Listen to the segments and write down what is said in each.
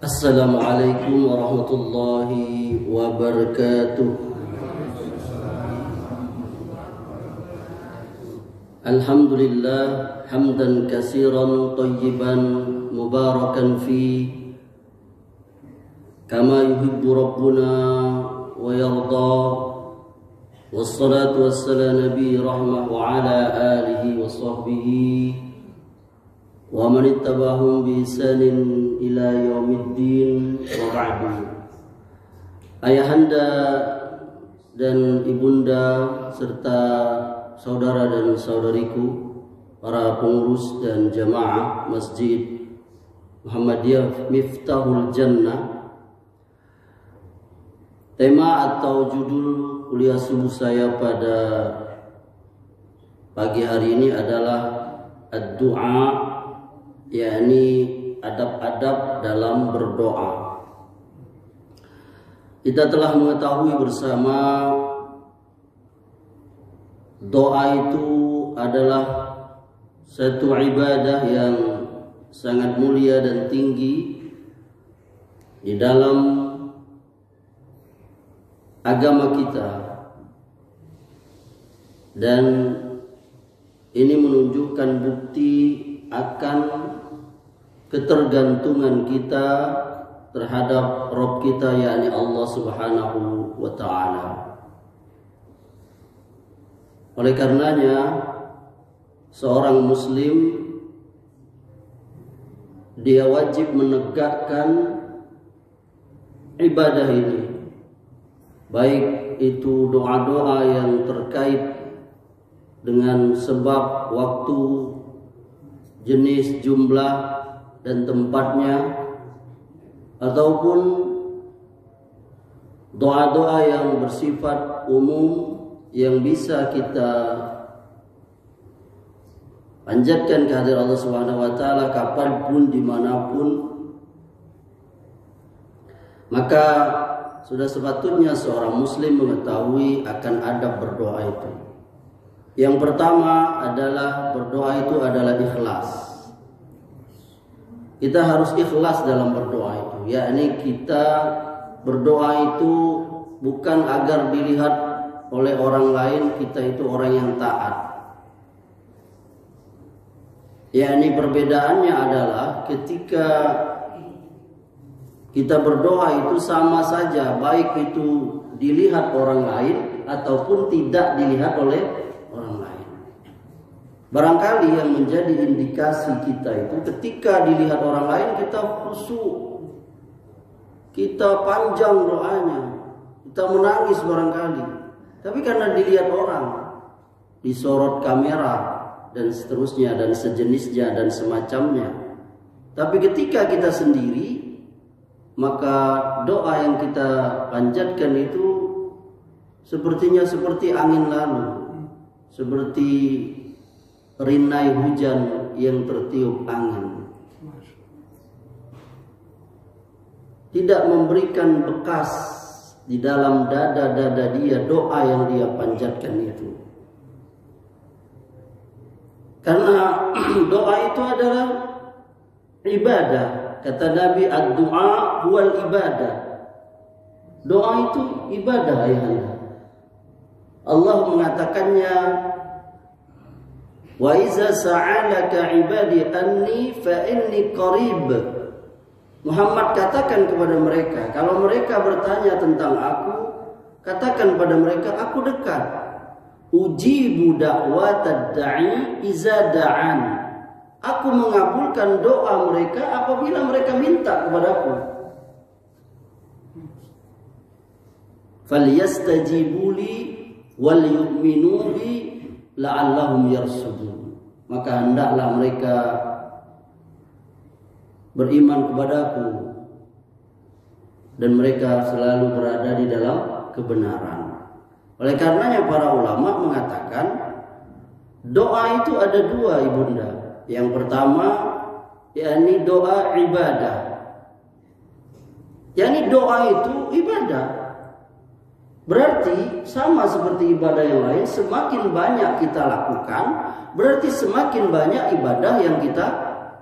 Assalamualaikum warahmatullahi wabarakatuh. Alhamdulillah hamdan katsiran thayyiban mubarakan fi kama yuhibbu rabbuna wa yarda. Wassalatu wassalamu nabi rahmah wa ala alihi wa sahbihi wa man ittaba'ahum bi ihsanin ila yaumiddin wa ba'du. Ayahanda dan ibunda serta saudara dan saudariku, para pengurus dan jamaah Masjid Muhammadiyah Miftahul Jannah. Tema atau judul kuliah subuh saya pada pagi hari ini adalah ad-du'a, yakni adab-adab dalam berdoa. Kita telah mengetahui bersama doa itu adalah satu ibadah yang sangat mulia dan tinggi di dalam agama kita, dan ini menunjukkan bukti akan ketergantungan kita terhadap Rabb kita, yakni Allah Subhanahu wa ta'ala. Oleh karenanya seorang muslim dia wajib menegakkan ibadah ini, baik itu doa-doa yang terkait dengan sebab, waktu, jenis, jumlah, dan tempatnya, ataupun doa-doa yang bersifat umum yang bisa kita panjatkan kehadirat Allah Subhanahu wa ta'ala kapanpun, dimanapun. Maka sudah sepatutnya seorang muslim mengetahui akan adab berdoa itu. Yang pertama adalah berdoa itu adalah ikhlas. Kita harus ikhlas dalam berdoa itu, yakni kita berdoa itu bukan agar dilihat oleh orang lain kita itu orang yang taat. Yakni perbedaannya adalah ketika kita berdoa itu sama saja, baik itu dilihat orang lain ataupun tidak dilihat oleh orang lain. Barangkali yang menjadi indikasi kita itu ketika dilihat orang lain kita khusyuk, kita panjang doanya, kita menangis barangkali. Tapi karena dilihat orang, disorot kamera dan seterusnya dan sejenisnya dan semacamnya. Tapi ketika kita sendiri, maka doa yang kita panjatkan itu sepertinya seperti angin lalu, seperti rinai hujan yang tertiup angin, tidak memberikan bekas di dalam dada-dada dia doa yang dia panjatkan itu. Karena doa itu adalah ibadah. Kata Nabi, ad-du'a huwal ibadah. Doa itu ibadah, ayahanda. Allah mengatakannya, wa iza sa'alaka ibadi anni fa inni qarib. Muhammad katakan kepada mereka, kalau mereka bertanya tentang aku, katakan pada mereka, aku dekat. Ujibu da'watad da'i iza da'an. Aku mengabulkan doa mereka apabila mereka minta kepadaku. Falyastajibuli wal yu'minu bi la'allahum yarsudun. Maka hendaklah mereka beriman kepadaku dan mereka selalu berada di dalam kebenaran. Oleh karenanya para ulama mengatakan doa itu ada dua, ibunda. Yang pertama yakni doa ibadah. Yakni doa itu ibadah. Berarti sama seperti ibadah yang lain, semakin banyak kita lakukan, berarti semakin banyak ibadah yang kita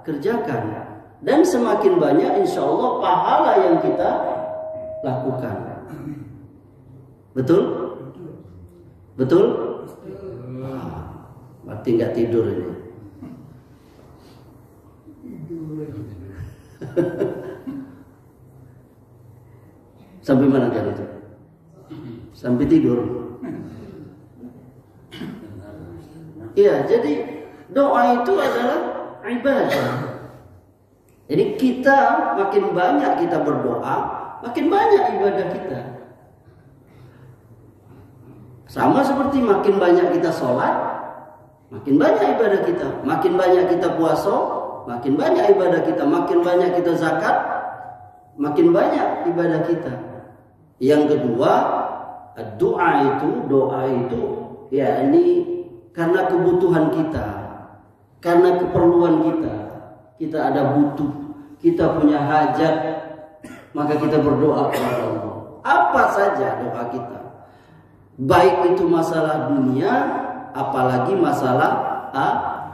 kerjakan. dan semakin banyak insya Allah pahala yang kita lakukan. Betul? Betul? Berarti nggak tidur ini. Sampai mana tadi itu? Sampai tidur. Iya, jadi doa itu adalah ibadah. Jadi kita makin banyak kita berdoa, makin banyak ibadah kita. Sama seperti makin banyak kita sholat, makin banyak ibadah kita. Makin banyak kita puasa, makin banyak ibadah kita. Makin banyak kita zakat, makin banyak ibadah kita. Yang kedua, doa itu ya ini karena kebutuhan kita, karena keperluan kita. Kita ada butuh, kita punya hajat, maka kita berdoa kepada Allah. Apa saja doa kita, baik itu masalah dunia, apalagi masalah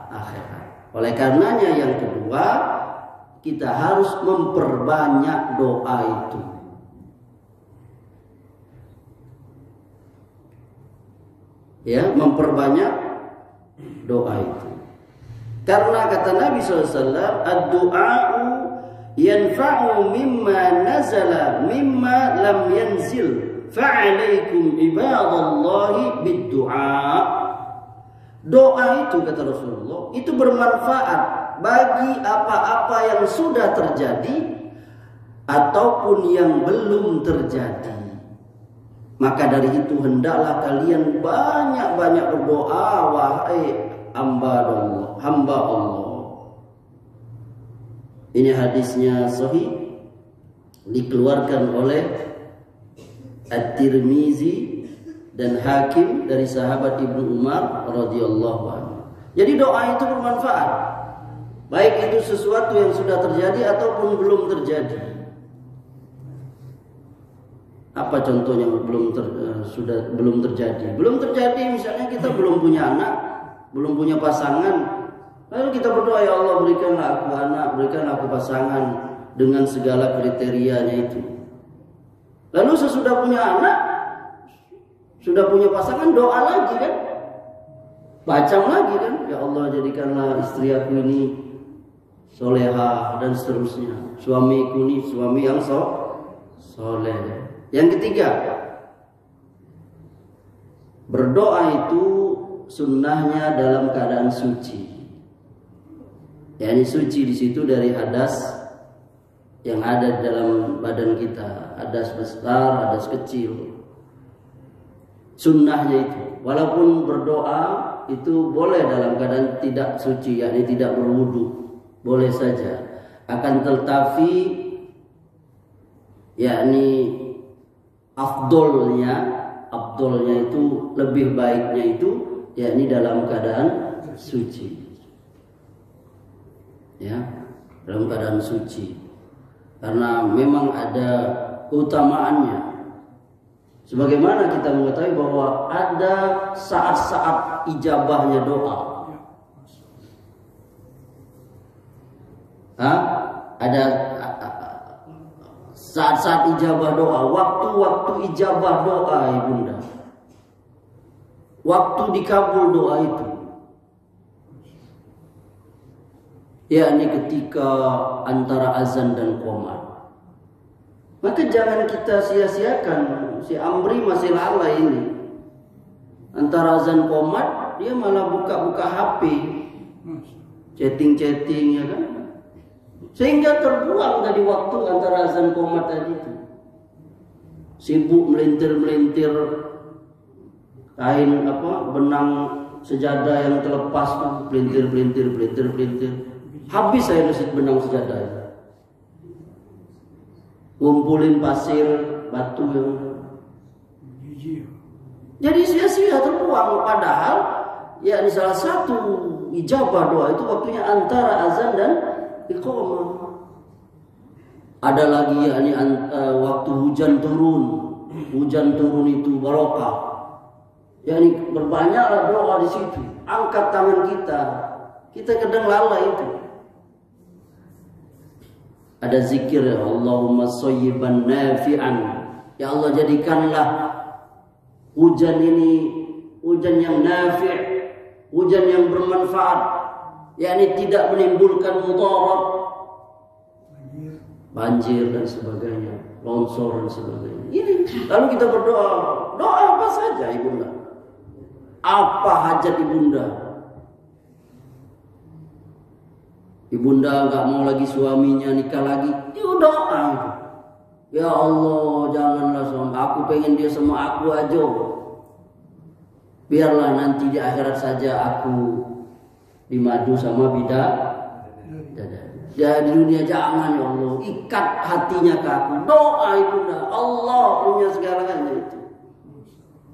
akhirat. Oleh karenanya yang kedua, kita harus memperbanyak doa itu. Ya, memperbanyak doa itu. Karena kata Nabi SAW, ad-du'a'u yanfa'u mimma nazala mimma lam yanzil fa'alaikum ibadallahi bid-du'a. Doa itu kata Rasulullah itu bermanfaat bagi apa-apa yang sudah terjadi ataupun yang belum terjadi. Maka dari itu hendaklah kalian banyak-banyak berdoa wahai hamba Allah. Ini hadisnya sahih, dikeluarkan oleh At-Tirmizi dan Hakim dari sahabat Ibnu Umar radhiyallahu anhu. Jadi doa itu bermanfaat, baik itu sesuatu yang sudah terjadi ataupun belum terjadi. Apa contohnya belum terjadi? Belum terjadi misalnya kita belum punya anak, belum punya pasangan. Lalu kita berdoa, ya Allah berikanlah aku anak, berikanlah aku pasangan dengan segala kriterianya itu. Lalu sesudah punya anak, sudah punya pasangan, doa lagi kan? Bacam lagi kan? Ya Allah jadikanlah istri aku ini soleha dan seterusnya. Suamiku ini suami yang soleh. Yang ketiga, berdoa itu sunnahnya dalam keadaan suci. Yani suci di situ dari hadas yang ada dalam badan kita, hadas besar, hadas kecil. Sunnahnya itu, walaupun berdoa itu boleh dalam keadaan tidak suci, yakni tidak berwudu, boleh saja. Akan tetapi, yakni afdolnya itu lebih baiknya itu yakni dalam keadaan suci. Ya, dalam keadaan suci. Karena memang ada keutamaannya. Sebagaimana kita mengetahui bahwa ada saat-saat ijabahnya doa. Ada saat-saat ijabah doa, waktu-waktu ijabah doa ibunda, waktu dikabul doa itu, yakni ketika antara azan dan qomat. Maka jangan kita sia-siakan. Si Amri masih lalai ini, antara azan qomat dia malah buka-buka HP, chatting-chatting ya kan. Sehingga terbuang tadi waktu antara azan qomat tadi itu. Sibuk melintir-melintir kain benang sejadah yang terlepas tuh, pelintir. Habis saya ngasih benang sejadah itu. Ngumpulin pasir, batu yang jadi sia-sia terbuang. Padahal ya ini salah satu ijabah doa itu waktunya antara azan dan iqamah. Ada lagi yakni waktu hujan turun itu barokah. yakni berbanyaklah doa di situ. Angkat tangan kita kadang lalai itu. Ada zikir, Allahumma shayyiban nafi'an. Ya Allah, jadikanlah hujan ini hujan yang nafi', hujan yang bermanfaat, yakni tidak menimbulkan mudarat, banjir dan sebagainya, longsor dan sebagainya. Ini lalu kita berdoa, doa apa saja ibunda. Apa hajat ibunda? Ibunda nggak mau lagi suaminya nikah lagi, dia doa. Ya Allah, janganlah suami aku, pengen dia sama aku aja. Biarlah nanti di akhirat saja aku dimadu sama bidadari. Ya di dunia jangan, ya Allah, ikat hatinya ke aku. Doa ibunda, Allah punya segalanya itu.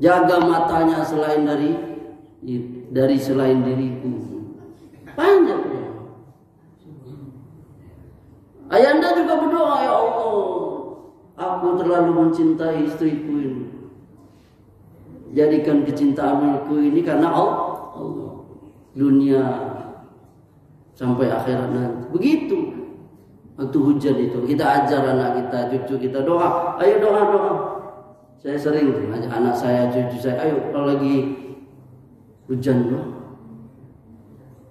Jaga matanya selain dari selain diriku. Panjang. Ayanda juga berdoa, ya Allah, aku terlalu mencintai istriku ini. Jadikan kecintaanku ini karena Allah. Dunia sampai akhirat nanti. Begitu. Waktu hujan itu kita ajar anak kita, cucu kita doa. Ayo doa. Saya sering ngajak anak saya, cucu saya, ayo kalau lagi hujan doa.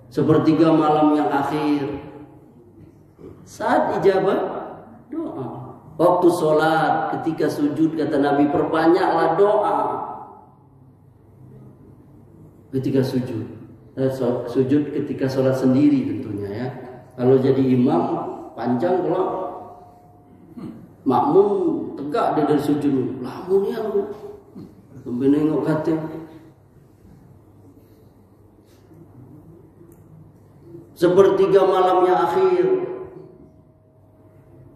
Sepertiga malam yang akhir. Saat ijabah doa. Waktu sholat, ketika sujud, kata Nabi, perbanyaklah doa. Ketika sujud, sujud ketika sholat sendiri tentunya ya. Kalau jadi imam panjang, kalau makmum tegak dia dari sujud. Lamun ya lu, sampai nengok kata. Sepertiga malamnya akhir,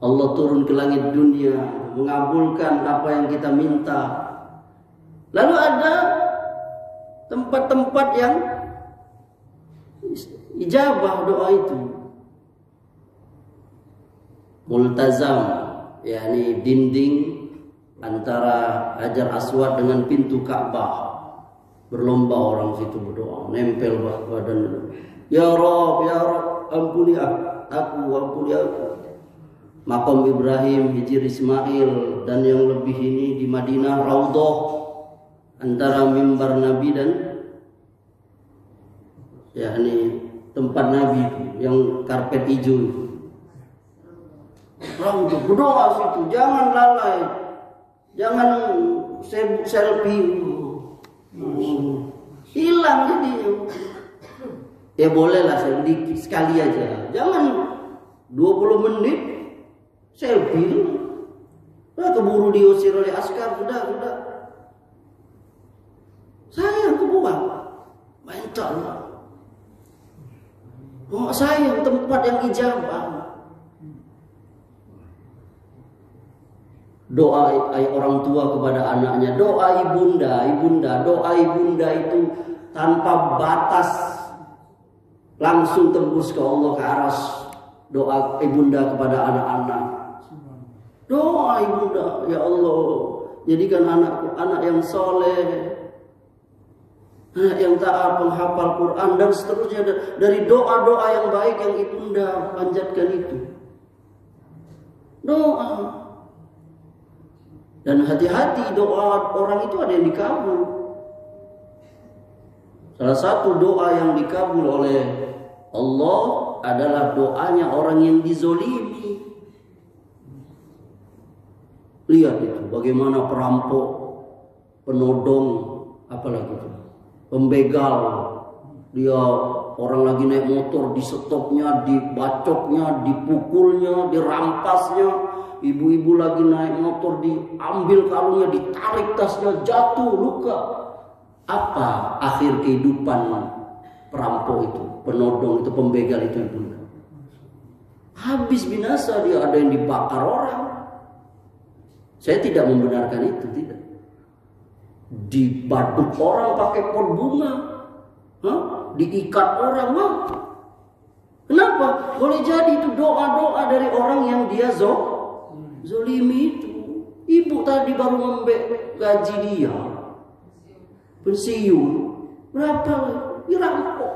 Allah turun ke langit dunia, mengabulkan apa yang kita minta. Lalu ada tempat-tempat yang ijabah doa itu. Multazam, yakni dinding antara Hajar Aswad dengan pintu Ka'bah. Berlomba orang situ berdoa, nempel badan. Ya Rabb, ampuni aku, ampuni aku. Makom Ibrahim, Hijir Ismail, dan yang lebih ini di Madinah, Raudhah, antara mimbar Nabi dan yakni tempat Nabi yang karpet hijau itu. Raudhah, berdoa situ, jangan lalai, jangan selfie, hilang jadi. Ya bolehlah sedikit sekali aja, jangan 20 menit. Selfie itu, keburu diusir oleh askar, sudah. Sayang kebuang, mental. Oh, sayang tempat yang ijabah. Doa orang tua kepada anaknya, doa ibunda, doa ibunda itu tanpa batas, langsung tembus ke Allah, ke aras. Doa ibunda kepada anak-anak. Doa ibunda, ya Allah, jadikan anakku anak yang soleh, anak yang taat, penghafal Quran dan seterusnya. Dari doa-doa yang baik yang ibunda panjatkan itu. Doa. Dan hati-hati, doa orang itu ada yang dikabul. Salah satu doa yang dikabul oleh Allah adalah doanya orang yang dizolimi. Lihat itu, bagaimana perampok, penodong, apalagi itu, pembegal. Dia orang lagi naik motor, disetopnya, dibacoknya, dipukulnya, dirampasnya. Ibu-ibu lagi naik motor, diambil kalungnya, ditarik tasnya, jatuh, luka. Apa akhir kehidupan perampok itu, penodong itu, pembegal itu, ibu? Habis binasa dia, ada yang dibakar orang. Saya tidak membenarkan itu, tidak. Dibaduk orang pakai pot bunga, diikat orang, kenapa? Boleh jadi itu doa-doa dari orang yang dia zolimi itu. Ibu tadi baru membek gaji dia, pensiun berapa? Dirampok,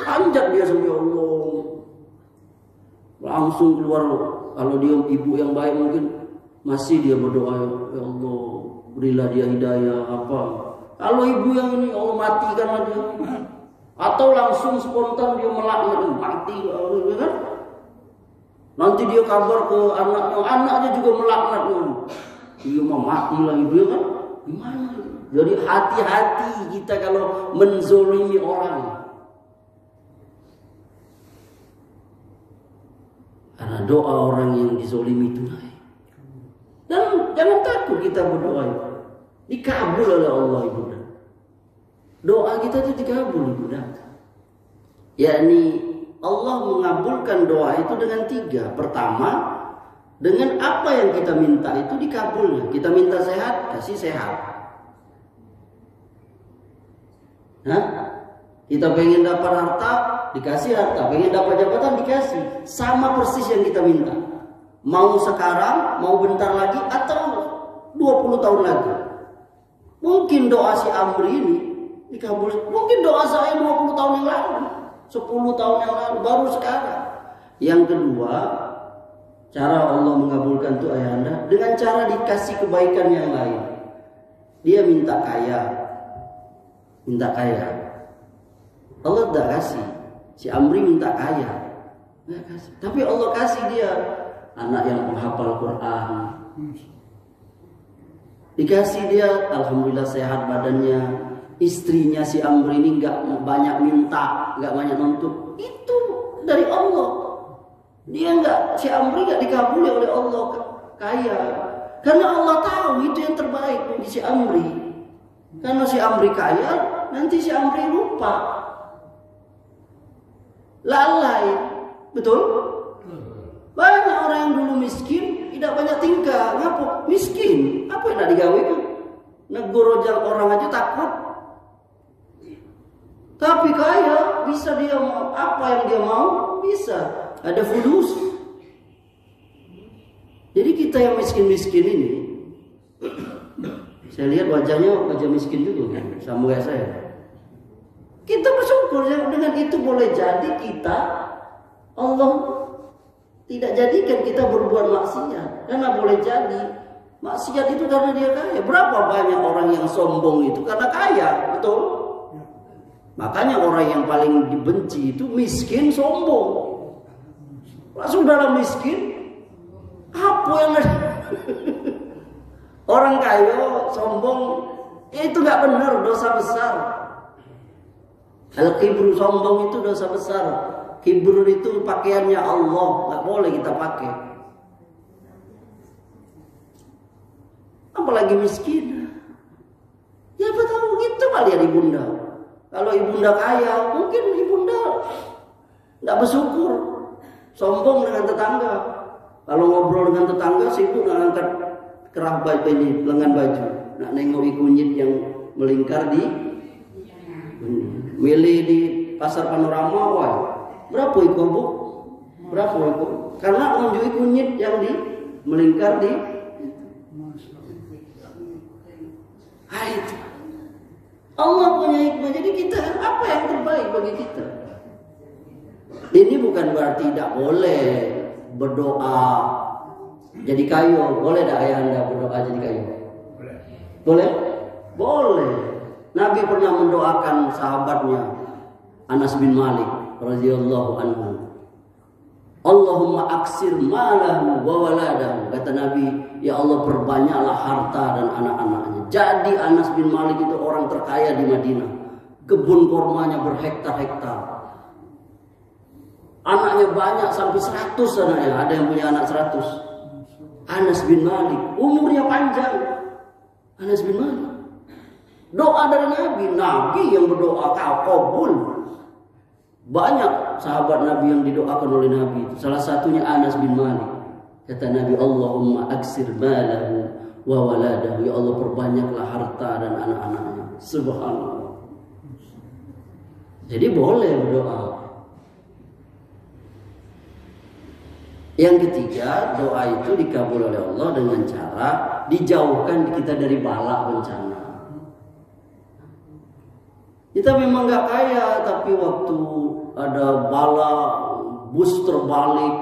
anjak dia sama Allah. langsung keluar. Kalau dia ibu yang baik mungkin masih dia berdoa, ya Allah berilah dia hidayah apa. Kalau ibu yang ini Allah matikanlah dia, atau langsung spontan dia melaknat, mati kan. Nanti dia kabar ke anaknya, anaknya juga melaknat, dia mau mati lagi dia kan. Gimana? Jadi hati-hati kita kalau menzolimi orang. Karena doa orang yang dizolimi itu naik. Dan jangan takut kita berdoa. Dikabul oleh Allah ibunda. Doa kita itu dikabul ibunda. Yakni Allah mengabulkan doa itu dengan 3. Pertama, dengan apa yang kita minta itu dikabulnya. Kita minta sehat, kasih sehat. Hah? Kita pengen dapat harta, dikasih harta. Pengen dapat jabatan, dikasih. Sama persis yang kita minta. Mau sekarang, mau bentar lagi, atau 20 tahun lagi. Mungkin doa si Amri ini dikabul. Mungkin doa saya 20 tahun yang lalu, 10 tahun yang lalu, baru sekarang. Yang kedua, cara Allah mengabulkan itu ayahanda dengan cara dikasih kebaikan yang lain. Dia minta kaya, Allah tidak kasih. Si Amri minta kaya, nggak kasih. Tapi Allah kasih dia anak yang menghafal Quran. Dikasih dia, alhamdulillah sehat badannya. Istrinya si Amri ini nggak banyak minta, nggak banyak nuntut. Itu dari Allah. Dia nggak, si Amri nggak dikabuli oleh Allah kaya. Karena Allah tahu itu yang terbaik bagi si Amri. Karena si Amri kaya, nanti si Amri lupa, lalai, betul? Banyak orang yang dulu miskin, tidak banyak tingkah, ngapa? Miskin, apa yang nak digawe kan? Negoro orang aja takut. Tapi kaya, bisa dia mau apa yang dia mau, bisa. Ada fulus. Jadi kita yang miskin-miskin ini, saya lihat wajahnya wajah miskin juga kan, sama kayak saya. Kita bersyukur dengan itu boleh jadi kita, Allah tidak jadikan kita berbuat maksiat. Karena boleh jadi maksiat itu karena dia kaya. Berapa banyak orang yang sombong itu karena kaya, betul? Makanya orang yang paling dibenci itu miskin sombong. Langsung dalam miskin, apa yang ada? Orang kaya sombong itu nggak benar, dosa besar. Al-kibru, sombong itu dosa besar. Kibru itu pakaiannya Allah, nggak boleh kita pakai. Apalagi miskin. Ya betul gitu kali ya ibunda. Kalau ibunda kaya, mungkin ibunda nggak bersyukur, sombong dengan tetangga. Kalau ngobrol dengan tetangga, sibuk nggak angkat kerah baju ini, lengan baju, nak nengoki kunyit yang melingkar di milih di pasar panorama, wah berapa itu bu? Berapa itu? Karena menunjukkan kunyit yang di melingkar di itu. Allah punya hikmah, jadi kita apa yang terbaik bagi kita? Ini bukan berarti tidak boleh berdoa jadi kayu. Boleh tak ayah anda berdoa jadi kayu? Boleh? Boleh. Nabi pernah mendoakan sahabatnya Anas bin Malik radhiyallahu anhu. Allahumma aksir malahu wa waladahu. Kata Nabi, ya Allah perbanyaklah harta dan anak-anaknya. Jadi Anas bin Malik itu orang terkaya di Madinah. Kebun kormanya berhektar-hektar. Anaknya banyak sampai 100 anaknya. Ada yang punya anak 100. Anas bin Malik, umurnya panjang. Anas bin Malik. Doa dari Nabi yang berdoa kabul. Banyak sahabat Nabi yang didoakan oleh Nabi. Salah satunya Anas bin Malik. Kata Nabi, Allahumma aksir malahu wa waladahu. Ya Allah perbanyaklah harta dan anak-anaknya. Subhanallah. Jadi boleh berdoa. Yang ketiga, doa itu dikabul oleh Allah dengan cara dijauhkan kita dari bala bencana. Kita memang gak kaya, tapi waktu ada bala, bus terbalik,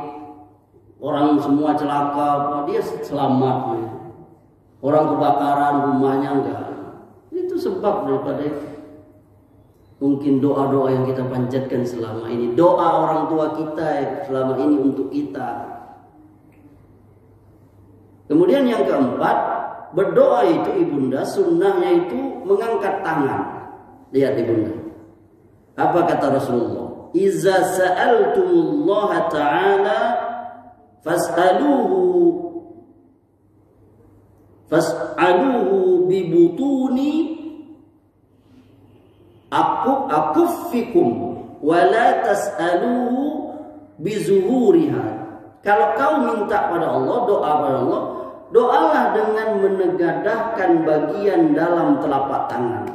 orang semua celaka, dia selamat. Orang kebakaran rumahnya enggak. Itu sebab daripada itu. Mungkin doa-doa yang kita panjatkan selama ini, doa orang tua kita selama ini untuk kita. Kemudian yang keempat, berdoa itu ibunda sunnahnya itu mengangkat tangan. Lihat ibunda, apa kata Rasulullah? Iza sa'altumullaha ta'ala fas'aluhu bibutuni akuffikum wala tas'aluhu bizuhuriha. Kalau kau minta pada Allah, doa pada Allah, doalah dengan menegadahkan bagian dalam telapak tangan.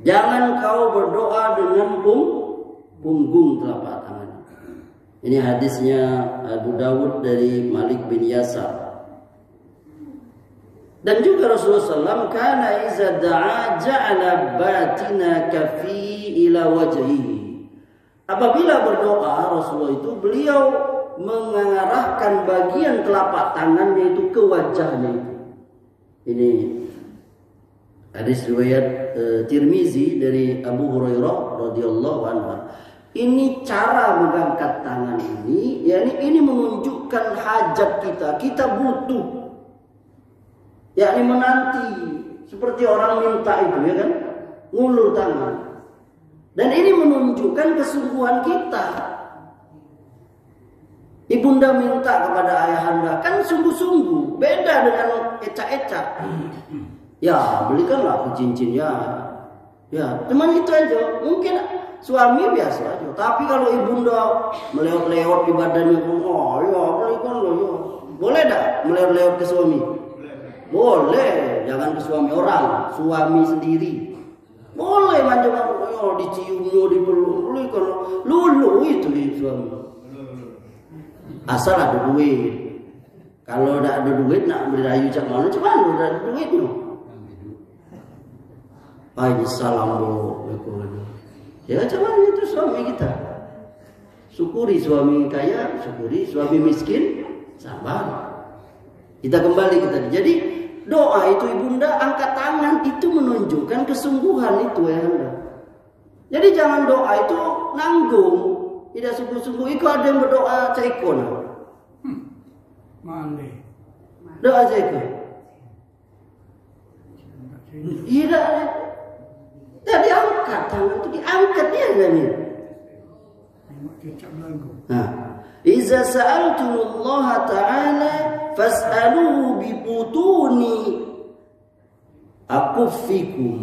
Jangan kau berdoa dengan punggung telapak tangan. Ini hadisnya Abu Dawud dari Malik bin Yasar. Dan juga Rasulullah SAW kana iza da'a ja'ala batina kafi ila wajhihi. Apabila berdoa Rasulullah itu beliau mengarahkan bagian telapak tangannya itu ke wajahnya itu. Ini hadis riwayat Tirmizi dari Abu Hurairah radhiyallahu anhu. Ini cara mengangkat tangan ini, yakni ini menunjukkan hajat kita. Kita butuh, yakni menanti seperti orang minta itu, ya kan, ngulur tangan. Dan ini menunjukkan kesungguhan kita. Ibunda minta kepada ayahanda kan sungguh-sungguh, beda dengan ecak-ecak. Ya belikanlah cincin ya, cuman itu aja. Mungkin suami biasa aja, tapi kalau ibunda melewat-lewat di badannya, oh ya belikan loh ya. Boleh tak melewat-lewat ke suami? Boleh, jangan ke suami orang, suami sendiri. Boleh manja-manja, oh, diciumnya, dipeluk, belikan lulu itu di suami. Asal ada duit. Kalau tidak ada duit nak berayu cak mana, cuman udah ada duitnya. Ini salam bu, ya cuman itu suami kita. Syukuri suami kaya, syukuri suami miskin, sabar. Kita kembali ke tadi. Jadi doa itu ibunda angkat tangan itu menunjukkan kesungguhan itu ya anda. Jadi jangan doa itu nanggung, tidak sungguh-sungguh. Itu ada yang berdoa caikon. Mandi. Doa caikon. Tidak. Tadi angkat tangan itu diangkat dia kan ini. Nah, iza sa'altumullaha ta'ala fas'aluhu bibutuni akuffikum.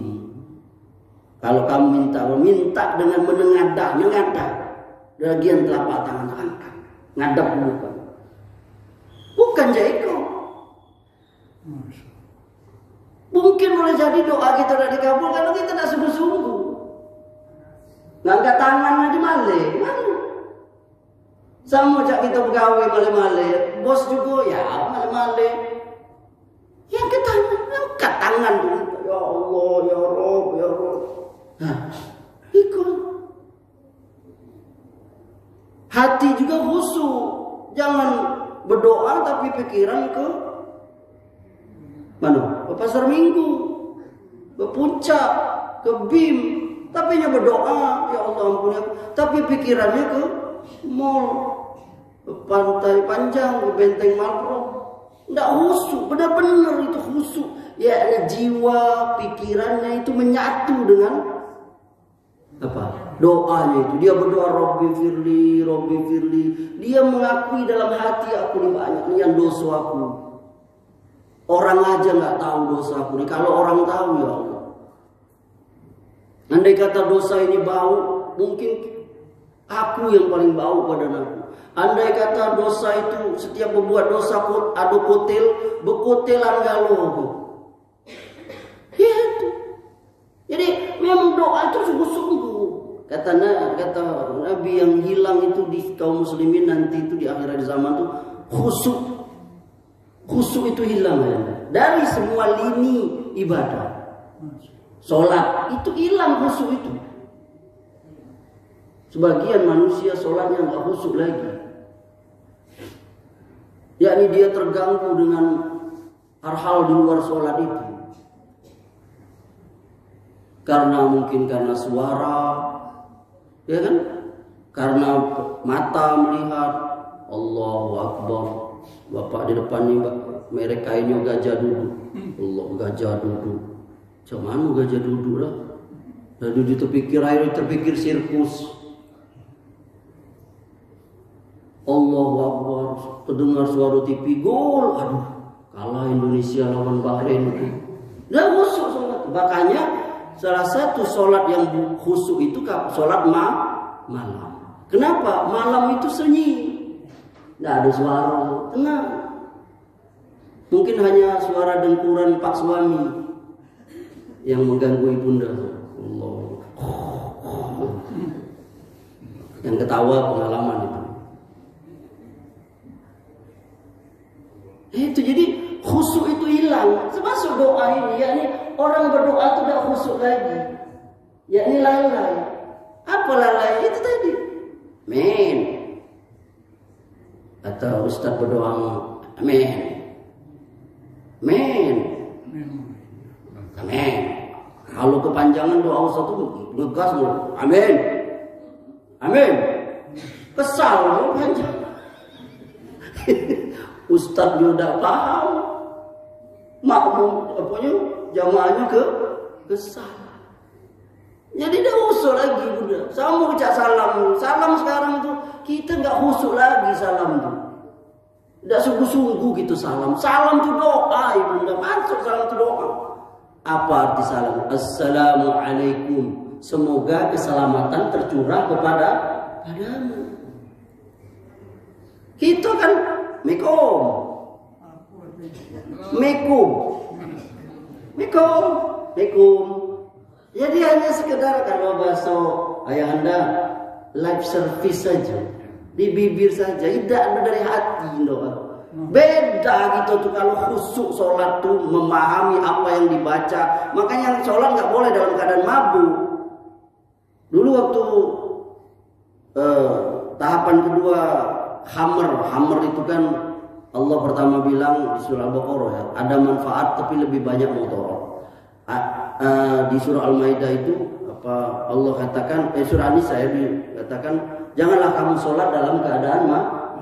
Kalau kamu minta dengan menengadah bagian telapak tangan angkat, ngadap bukan jaiko. Mungkin boleh jadi doa kita tidak dikabul kalau kita tidak sungguh-sungguh. Ngangkat tangan aja male. Sama cak kita pegawai male-male, bos juga ya male-male. Ya angkat tangan dulu. Ya Allah, ya Rabb, ya Rabb. Nah, ikut. Hati juga khusyuk. Jangan berdoa tapi pikiran ke mana? Ke pasar minggu, ke puncak, ke BIM. Tapi hanya berdoa, ya Allah ampuni aku. Tapi pikirannya ke mall, ke pantai panjang, ke benteng Marlboro. Tidak khusyuk, benar-benar itu khusyuk. Ya jiwa, pikirannya itu menyatu dengan apa? Doanya itu. Dia berdoa Robbi firli, Robbi firli. Dia mengakui dalam hati aku ini banyak yang dosa aku. Orang aja nggak tahu dosa aku nih. Kalau orang tahu ya Allah. Andai kata dosa ini bau, mungkin aku yang paling bau pada aku. Andai kata dosa itu setiap membuat dosa ada kotel, bekotelan galau. Ya itu. Jadi memang doa itu sungguh-sungguh. Kata Nabi yang hilang itu di kaum muslimin nanti itu di akhir zaman itu khusyuk. Khusyuk itu hilang ya. Dari semua lini ibadah. Sholat itu hilang khusyuk itu. Sebagian manusia sholatnya nggak khusyuk lagi. yakni dia terganggu dengan hal-hal di luar sholat itu. Karena suara, ya kan? Karena mata melihat, Allahu Akbar. Bapak di depan nih, mereka ini gajah duduk. Allah, gajah duduk. Cuman gajah duduk lah. Lalu terpikir sirkus. Allahu Akbar. Terdengar suara TV, gol. Aduh, kalah Indonesia lawan Bahrain. Dah khusyuk sholat. Makanya salah satu sholat yang khusyuk itu sholat malam. Kenapa? Malam itu sunyi. Tidak ada suara, tenang. Mungkin hanya suara dengkuran pak suami yang mengganggu ibunda. Allah. Yang ketawa pengalaman itu. Itu jadi khusyuk itu hilang. Termasuk doa ini, yakni orang berdoa itu tidak khusyuk lagi. Yakni lalai. Apa lalai? Itu tadi. Amin. Atau Ustaz berdoa, amin. Amin. Amin. Kalau kepanjangan doa Ustaz itu ngegas mulu. Amin. Amin. Kesal panjang. Ustaz juga paham. Makmum apanya jamaahnya kesal. Jadi dia khusyuk lagi udah. Sama ucap salam. Salam sekarang itu kita nggak khusyuk lagi salam itu. Tidak sungguh-sungguh gitu salam. Salam itu doa, ibunda. Masuk salam itu doa. Apa arti salam? Assalamualaikum. Semoga keselamatan tercurah padamu. Kita kan Mekom. Jadi hanya sekedar kalau bahasa ayah anda live service saja, di bibir saja, tidak ada dari hati doa. Beda gitu tuh kalau khusyuk sholat tuh memahami apa yang dibaca. Makanya sholat nggak boleh dalam keadaan mabuk. Dulu waktu tahapan kedua hammer itu kan Allah pertama bilang di surah Al-Baqarah ya, ada manfaat tapi lebih banyak mudarat. Di surah Al-Maidah itu apa Allah katakan, surah An-Nisa ya dikatakan janganlah kamu sholat dalam keadaan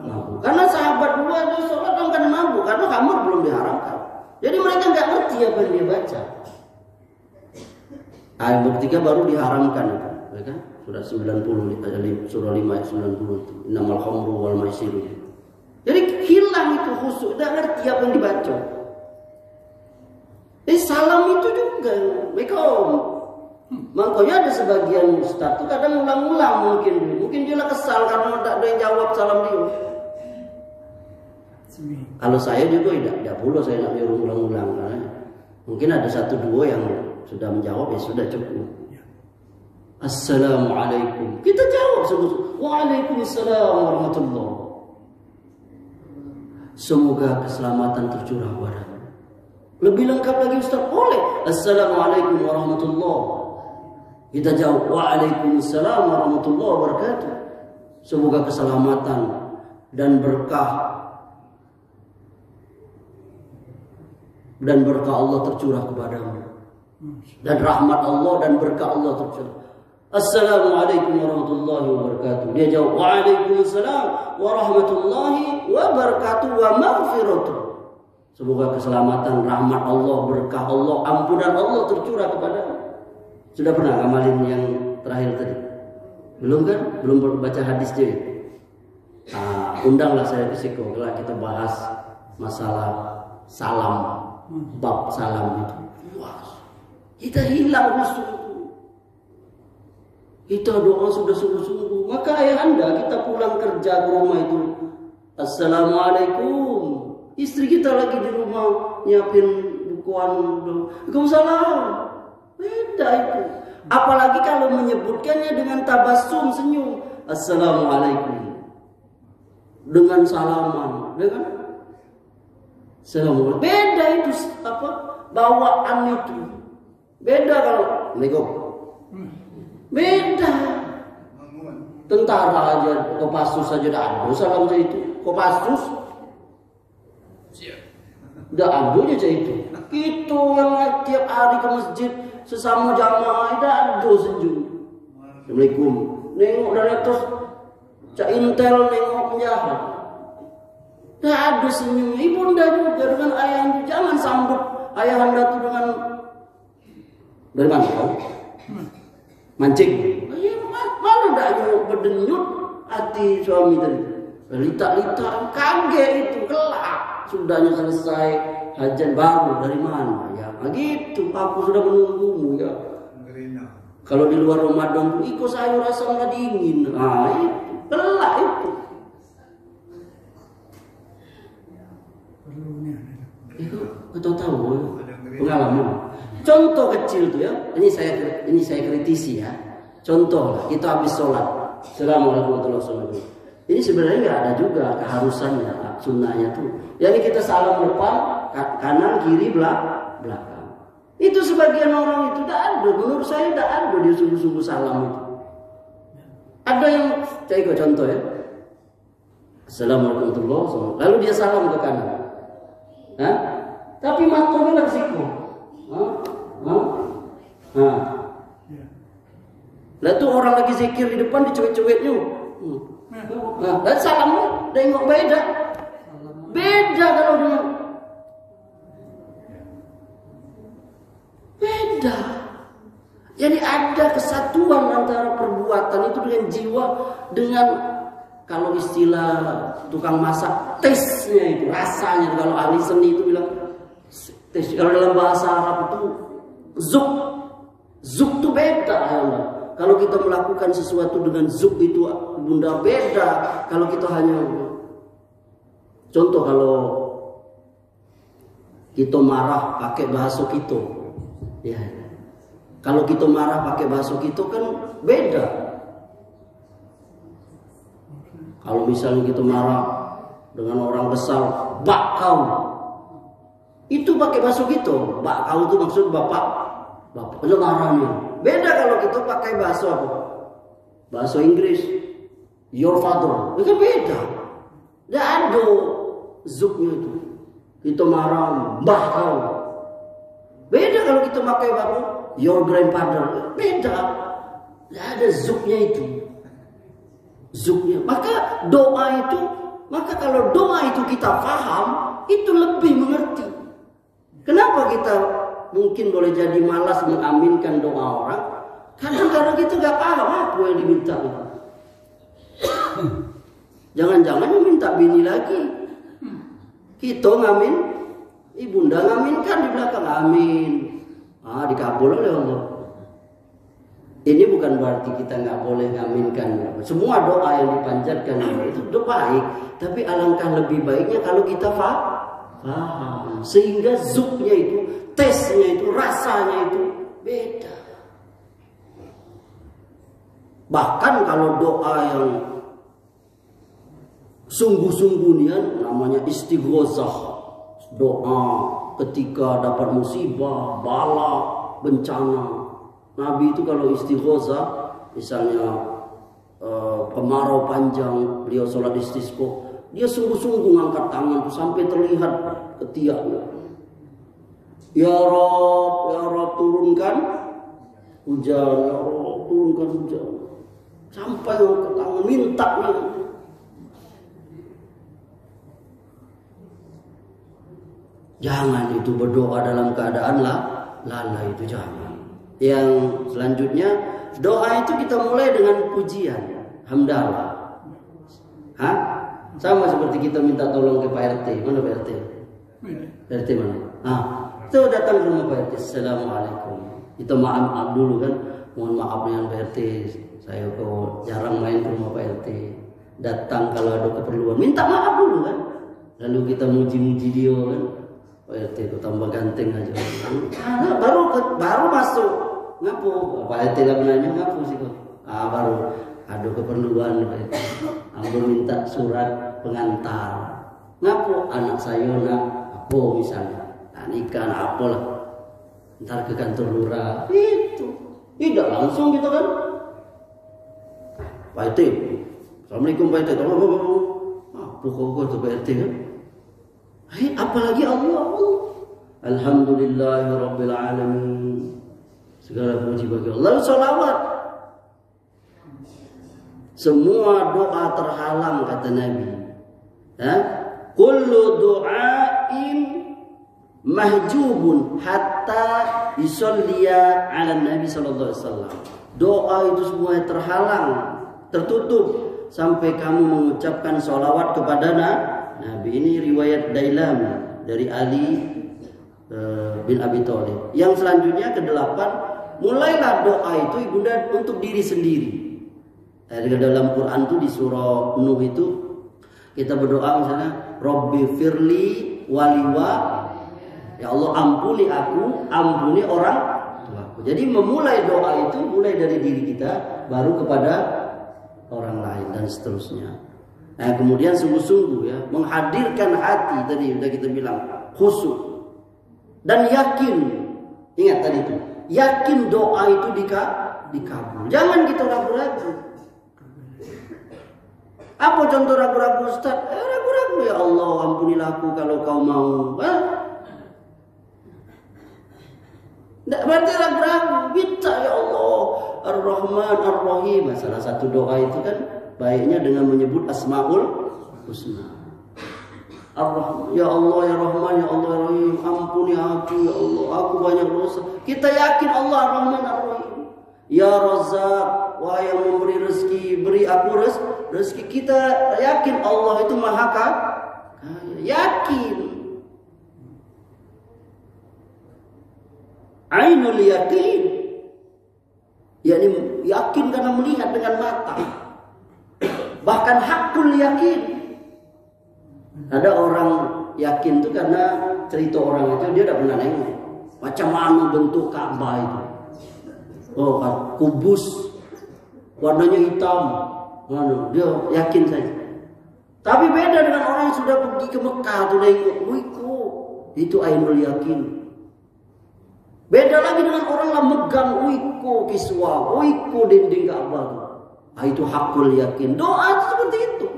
mabuk. Karena sahabat dulu ada sholat dalam keadaan mabuk karena khamr belum diharamkan. Jadi mereka nggak ngerti apa yang dia baca. Ayat ketiga baru diharamkan ya kan? Surah 90 surah 5 ayat 90 itu. Innamal khamru wal maisiru. Jadi hilang itu khusyuk, nggak ngerti apa yang dibaca. Salam itu juga, Assalamualaikum. Makanya ada sebagian ustaz tuh kadang ulang-ulang mungkin dia lah kesal karena tak ada yang jawab salam dia. Kalau saya juga tidak perlu saya nak nyuruh ulang-ulang. Mungkin ada satu dua yang sudah menjawab ya sudah cukup. Assalamualaikum. Kita jawab sebut. Waalaikumsalam warahmatullah. Semoga keselamatan tercurah padamu. Lebih lengkap lagi Ustaz boleh. Assalamualaikum warahmatullah. Kita jawab waalaikumsalam warahmatullahi wabarakatuh. Semoga keselamatan dan berkah Allah tercurah kepadamu. Dan rahmat Allah dan berkah Allah tercurah. Assalamualaikum warahmatullahi wabarakatuh. Dia jawab waalaikumsalam warahmatullahi wabarakatuh wa maghfiratuh. Semoga keselamatan, rahmat Allah, berkah Allah, ampunan Allah tercurah kepadamu. Sudah pernah ngamalin yang terakhir tadi? Belum kan? Belum baca hadis dia. Undanglah saya ke Siko, kalau kita bahas masalah salam, bab salam itu. Wah, kita hilang khusyuk. Kita doa sudah sungguh-sungguh. Maka ayah anda kita pulang kerja ke rumah itu, Assalamualaikum. Istri kita lagi di rumah nyiapin bukuan. Waalaikumsalam. Beda itu. Apalagi kalau menyebutkannya dengan tabassum, senyum. Assalamualaikum. Dengan salaman, ya kan? Assalamualaikum. Beda itu apa? Bawaan itu. Beda kalau Assalamualaikum. Beda. Tentara aja Kopassus aja ada salam itu. Kopassus Udah adunya cah itu. Itu yang tiap hari ke masjid sesama jamaah udah adu senyum. Assalamualaikum. Nengok dari atas cak intel nengok penjahat. Udah adu senyum. Ibunda juga dengan ayahnya. Jangan sambut ayahanda itu dengan dari mana kau? Mancing. Mana dah berdenyut hati suami tadi. Lita-lita kaget itu kelak. Sudahnya selesai hajan baru dari mana ya? Begitu aku sudah menunggumu ya. Kalau di luar Ramadan tuh ikut sayur rasa nggak dingin. Ah itu kelak itu. Itu kita tahu pengalaman. Contoh kecil tuh ya. Ini saya kritisi ya. Contoh kita habis sholat. Assalamualaikum warahmatullahi wabarakatuh. Ini sebenarnya nggak ada juga keharusannya, sunnahnya tuh. Jadi kita salam depan, kanan, kiri, belakang. Itu sebagian orang itu tidak ada. Menurut saya tidak ada dia sungguh-sungguh salam itu. Ada yang, saya ikut contoh ya. Assalamualaikum warahmatullahi wabarakatuh. Lalu dia salam ke kanan. Hah? Tapi maturnya resiko. Lah tuh orang lagi zikir di depan dicewek-ceweknya. Dan salamnya tengok beda. Beda kalau dengan beda. Jadi ada kesatuan antara perbuatan itu dengan jiwa, dengan kalau istilah tukang masak tesnya itu, rasanya. Kalau ahli seni itu bilang tes. Kalau dalam bahasa Arab itu zuk itu beda ya. Kalau kita melakukan sesuatu dengan zuk itu bunda beda. Kalau kita hanya contoh kalau kita marah pakai bahasa kita, ya. Kalau kita marah pakai bahasa kita kan beda. Kalau misalnya kita marah dengan orang besar, bak kau, itu pakai bahasa kita. Bak kau itu maksud bapak. Itu marahnya. Beda kalau kita pakai bahasa apa? Bahasa Inggris. Your father. Itu kan beda. Tidak ada zuknya itu. Kita marah, mbah kau. Beda kalau kita pakai apa? Your grandfather. Beda. Tidak ada zuknya itu. Zuknya. Maka doa itu, kalau doa itu kita paham, itu lebih mengerti. Kenapa kita mungkin boleh jadi malas mengaminkan doa orang? Kadang-kadang kita nggak paham apa yang diminta. Jangan-jangan minta bini lagi. Kita ngamin, ibunda ngaminkan di belakang amin. Dikabul oleh Allah. Ini bukan berarti kita nggak boleh ngaminkan. Semua doa yang dipanjatkan itu doa baik, tapi alangkah lebih baiknya kalau kita paham, sehingga zuknya itu, tesnya itu, rasanya itu beda. Bahkan kalau doa yang sungguh-sungguhnya namanya istighosah, doa ketika dapat musibah, bala, bencana. Nabi itu kalau istighosah, misalnya kemarau panjang, beliau sholat istisqa, dia sungguh-sungguh ngangkat tangan tuh sampai terlihat ketiaknya. Ya Rob turunkan hujan, ya Rob turunkan hujan. Sampai ngangkat tangan minta nih. Jangan itu berdoa dalam keadaan lalai, itu jangan. Yang selanjutnya, doa itu kita mulai dengan pujian, hamdalah. Sama seperti kita minta tolong ke Pak RT. Mana Pak RT? Pak RT mana? Itu datang ke rumah Pak RT. Assalamualaikum. Kita maaf dulu kan. Mohon maaf dengan Pak RT. Saya kok jarang main ke rumah Pak RT. Datang kalau ada keperluan, minta maaf dulu kan. Lalu kita muji-muji dia kan. Pak RT itu tambah ganteng aja. Baru masuk. Ngapu? Pak RT lah benarnya ngapu sih kok. Baru ada keperluan Pak RT. Ambil minta surat pengantar. Ngapu? Anak saya nak apa misalnya. Nikah apa lah. Ntar ke kantor lurah. Itu. Tidak langsung gitu kan. Pak RT. Assalamualaikum Pak RT. Apa kok tuh Pak RT kan? Apalagi Allah. Alhamdulillahirabbil alamin. Segala puji bagi Allah. Lalu salawat. Semua doa terhalang kata Nabi. Kullu du'ain mahjubun hatta yusalliya 'ala Nabi sallallahu alaihi wasallam. Doa itu semua terhalang, tertutup sampai kamu mengucapkan sholawat kepada Nabi. Ini riwayat Dailami dari Ali bin Abi Thalib. Yang selanjutnya ke-8, mulailah doa itu ibunda untuk diri sendiri. Dari dalam Quran itu di surah Nuh itu kita berdoa misalnya Robbi firli waliwa, ya Allah ampuni aku, ampuni orang tuaku. Jadi memulai doa itu mulai dari diri kita, baru kepada orang lain dan seterusnya. Nah kemudian sungguh-sungguh ya menghadirkan hati tadi sudah kita bilang khusyuk dan yakin. Ingat tadi itu yakin doa itu dikabul. Jangan kita ragu-ragu. Apa contoh ragu-ragu Ustaz? Ragu-ragu ya Allah ampunilah aku kalau kau mau. Tidak berarti ragu-ragu. Minta ya Allah Ar-Rahman Ar-Rahim. Salah satu doa itu kan baiknya dengan menyebut Asmaul Husna. Ar-Rahman, ya Allah ya Rahman ya Allah ya Rahim, ampuni aku ya Allah, aku banyak dosa. Kita yakin Allah Ar-Rahman Ar-Rahim. Ya Razzaq, wahai yang memberi rezeki, beri aku rezeki. Kita yakin Allah itu Maha Kaya. Yakin. Ainul yakin. yakni yakin karena melihat dengan mata. Bahkan hakul yakin. Ada orang yakin itu karena cerita orang itu dia tidak pernah nengok. Macam mana bentuk Ka'bah itu? Oh, kubus, warnanya hitam. Mana? Dia yakin saja. Tapi beda dengan orang yang sudah pergi ke Mekah tuh nengok, wiko, itu ainul yakin. Beda lagi dengan orang yang megang wiko kiswa, wiko dinding Ka'bah. Nah, itu hakul yakin. Doa itu seperti itu.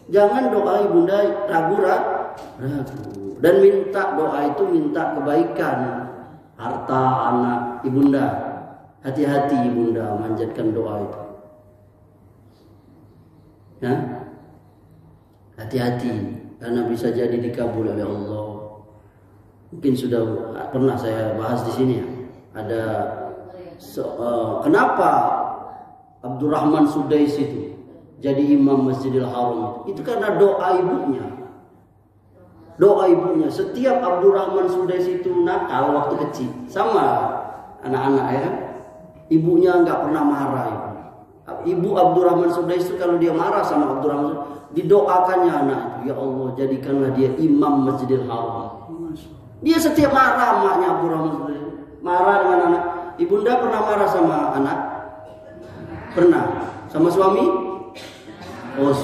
Jangan doa ibunda ragu-ragu. Dan minta doa itu minta kebaikan, harta, anak ibunda. Hati-hati ibunda manjatkan doa itu. Ya, hati-hati karena bisa jadi dikabul oleh Allah. Mungkin sudah pernah saya bahas di sini ya. Ada kenapa Abdurrahman Sudais itu jadi imam Masjidil Haram itu karena doa ibunya. Doa ibunya. Setiap Abdurrahman Sudais itu nakal waktu kecil sama anak-anak ya. Ibunya nggak pernah marah. Ibu Abdurrahman Sudais itu kalau dia marah sama Abdurrahman Sudais, didoakannya anak itu, ya Allah jadikanlah dia imam Masjidil Haram. Dia setiap marah maknya Abdurrahman Sudais. Marah dengan anak. Ibunda pernah marah sama anak? Pernah. Sama suami? Oh,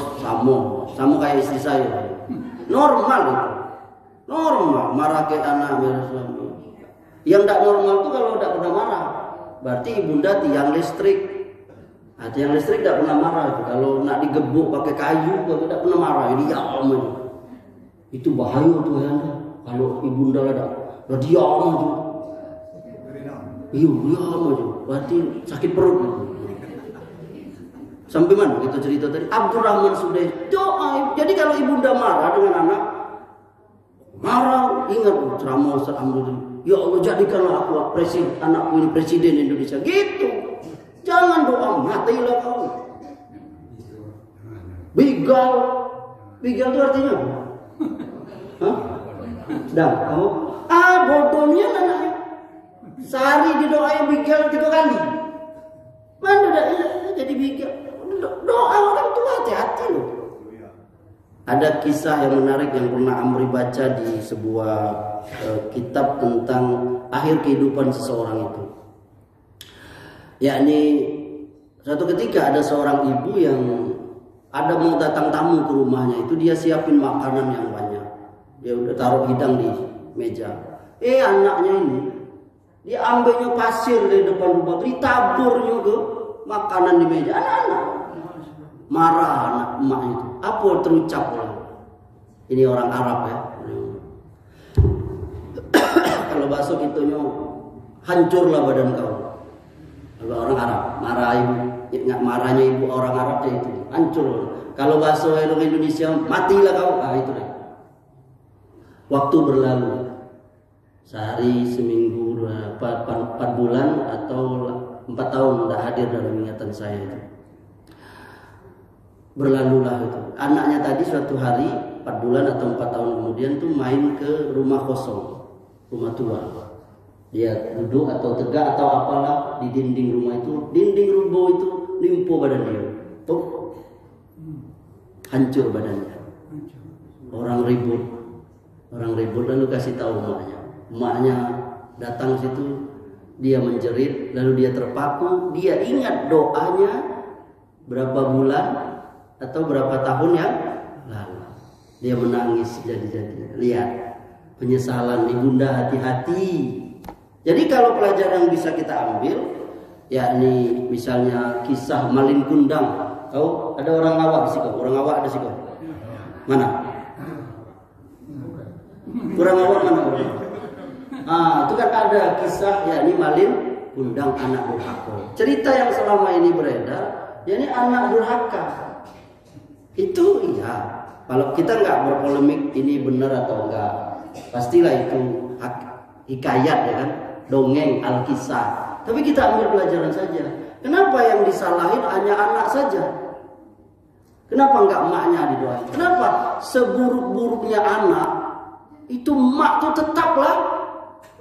sama kayak istri saya. Normal itu. Normal marah ke anak, marah suami. Yang tidak normal itu kalau tidak pernah marah. Berarti ibunda tiang listrik. Nah, tiang listrik tidak pernah marah itu. Kalau nak digebuk pakai kayu, tidak pernah marah. Ini ya Allah. Itu bahaya tuh ya. Kalau ibunda ada diam aja. Iya, diam aja. Berarti sakit perut. Sampai mana kita cerita tadi? Abdurrahman Sudais doa. Jadi kalau ibunda marah dengan anak, marah, ingat ceramah Ustaz Alhamdulillah. Ya Allah jadikanlah aku anakku ini presiden Indonesia. Gitu. Jangan doa matilah kau. Bigal itu artinya apa? Hah? Dah, kamu bodohnya anaknya. Sehari didoain bigal 3 kali. Mana dah jadi bigal? Doa orang tua hati-hati loh. Ada kisah yang menarik yang pernah Amri baca di sebuah kitab tentang akhir kehidupan seseorang itu. Yakni suatu ketika ada seorang ibu yang ada mau datang tamu ke rumahnya, itu dia siapin makanan yang banyak. Dia udah taruh hidang di meja. Anaknya ini dia ambilnya pasir dari depan rumah, ditaburnya ke makanan di meja. Anak-anak marah anak emaknya itu. Apa terucap? Ini orang Arab ya. Kalau bakso gitunya hancurlah badan kau. Kalau orang Arab marah ibu, nggak marahnya ibu orang Arabnya itu hancur. Kalau bakso orang Indonesia matilah kau. Itu deh. Waktu berlalu, sehari, seminggu, 4 bulan atau 4 tahun tidak hadir dalam ingatan saya itu. Berlalulah itu. Anaknya tadi suatu hari 4 bulan atau 4 tahun kemudian tuh main ke rumah kosong, rumah tua. Dia duduk atau tegak atau apalah di dinding rumah itu, dinding rubo itu limpo badan dia. Tuh hancur badannya. Orang ribut lalu kasih tahu emaknya. Emaknya datang situ, dia menjerit, lalu dia terpaku, dia ingat doanya berapa bulan atau berapa tahun yang lalu. Dia menangis jadi lihat penyesalan ibunda, hati-hati. Jadi kalau pelajaran yang bisa kita ambil, yakni misalnya kisah Malin Kundang. Kau ada orang awak di situ, orang awak ada situ. Mana? Kurang awak mana orang? Itu kan ada kisah yakni Malin Kundang anak durhaka. Cerita yang selama ini beredar, yakni anak durhaka. Itu iya. Kalau kita nggak berpolemik ini benar atau enggak, pastilah itu hikayat ya kan, dongeng alkisah. Tapi kita ambil pelajaran saja. Kenapa yang disalahin hanya anak saja? Kenapa enggak emaknya didoain? Kenapa seburuk-buruknya anak itu emak tuh tetaplah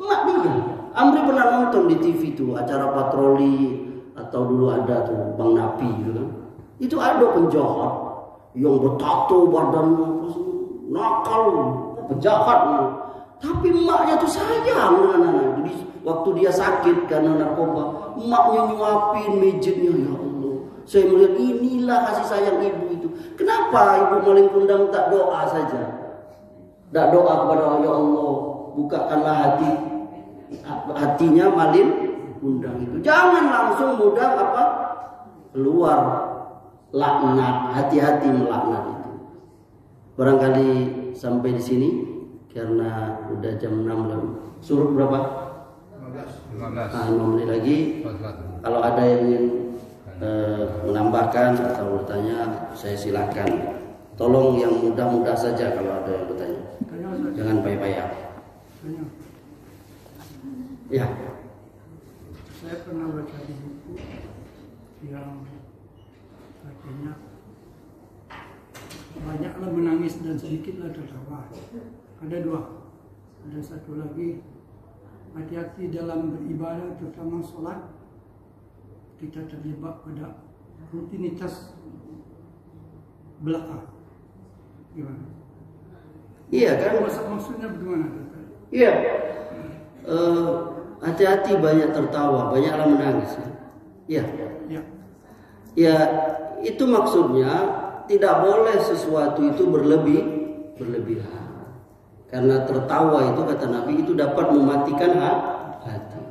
emak dia. Amri pernah nonton di TV tuh acara patroli atau dulu ada tuh Bang Napi gitu kan. Itu ada penjahat yang bertato badannya nakal, penjahat. Tapi emaknya tuh sayang dengan anak. Jadi waktu dia sakit karena narkoba, emaknya nyuapin mijitnya. Ya Allah, saya melihat inilah kasih sayang ibu itu. Kenapa ibu Malin Kundang tak doa saja? Tak doa kepada Allah, ya Allah, bukakanlah hatinya Malin Kundang itu. Jangan langsung mudah keluar laknat, hati-hati melaknat itu. Barangkali sampai di sini karena udah jam 6 lebih. Suruh berapa? 15. 5 menit lagi. Kalau ada yang ingin menambahkan atau bertanya, saya silakan. Tolong yang mudah-mudah saja kalau ada yang bertanya. Jangan payah-payah. Ya. Saya pernah baca di buku yang artinya banyaklah menangis dan sedikitlah tertawa. Ada 2. Ada satu lagi, hati-hati dalam beribadah, terutama sholat. Kita terjebak pada rutinitas belaka. Gimana? Iya kan? Maksudnya bagaimana? Iya. Hati-hati banyak tertawa, banyaklah menangis. Iya. Ya. Ya, itu maksudnya tidak boleh sesuatu itu berlebihan. Karena tertawa itu kata Nabi itu dapat mematikan hati.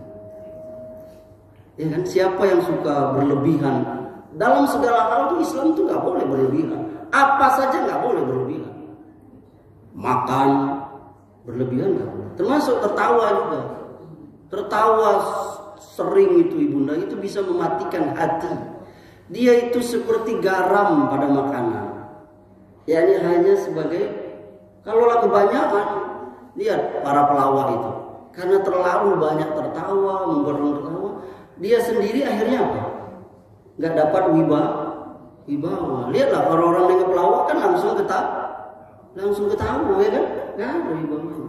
Ya kan, siapa yang suka berlebihan dalam segala hal itu Islam itu nggak boleh berlebihan. Apa saja nggak boleh berlebihan. Makan berlebihan nggak boleh. Termasuk tertawa juga. Tertawa sering itu ibunda itu bisa mematikan hati. Dia itu seperti garam pada makanan. Ya ini hanya sebagai, kalaulah kebanyakan, lihat para pelawak itu, karena terlalu banyak tertawa, tertawa, dia sendiri akhirnya apa? Nggak dapat wibawa. Lihatlah orang-orang yang pelawak kan langsung ketawa, ya kan? Nggak ada wibawanya.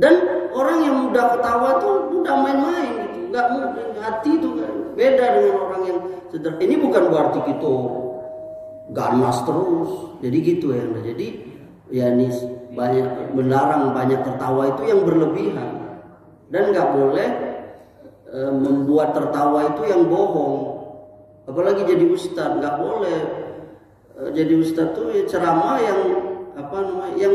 Dan orang yang mudah ketawa tuh mudah main-main gitu. Nggak mudah, hati itu beda dengan orang yang sederhana. Ini bukan berarti kita ganas terus. Jadi gitu ya. Jadi ya ini banyak melarang banyak tertawa itu yang berlebihan. Dan nggak boleh membuat tertawa itu yang bohong. Apalagi jadi ustadz, nggak boleh jadi ustadz tuh ya ceramah yang yang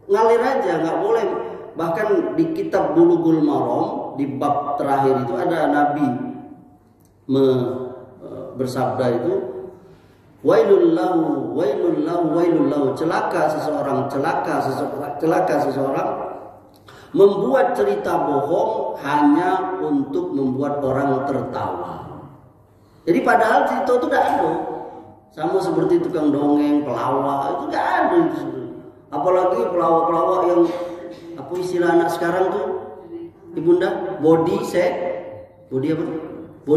ngalir aja, nggak boleh. Bahkan di kitab Bulughul Maram di bab terakhir itu ada Nabi bersabda itu, Wailul lahu, wailul lahu, wailul lahu. Celaka seseorang membuat cerita bohong hanya untuk membuat orang tertawa. Jadi padahal cerita itu tidak ada. Sama seperti tukang dongeng, pelawak, itu tidak ada. Apalagi pelawak-pelawak yang apa istilah anak sekarang tuh, Ibunda, body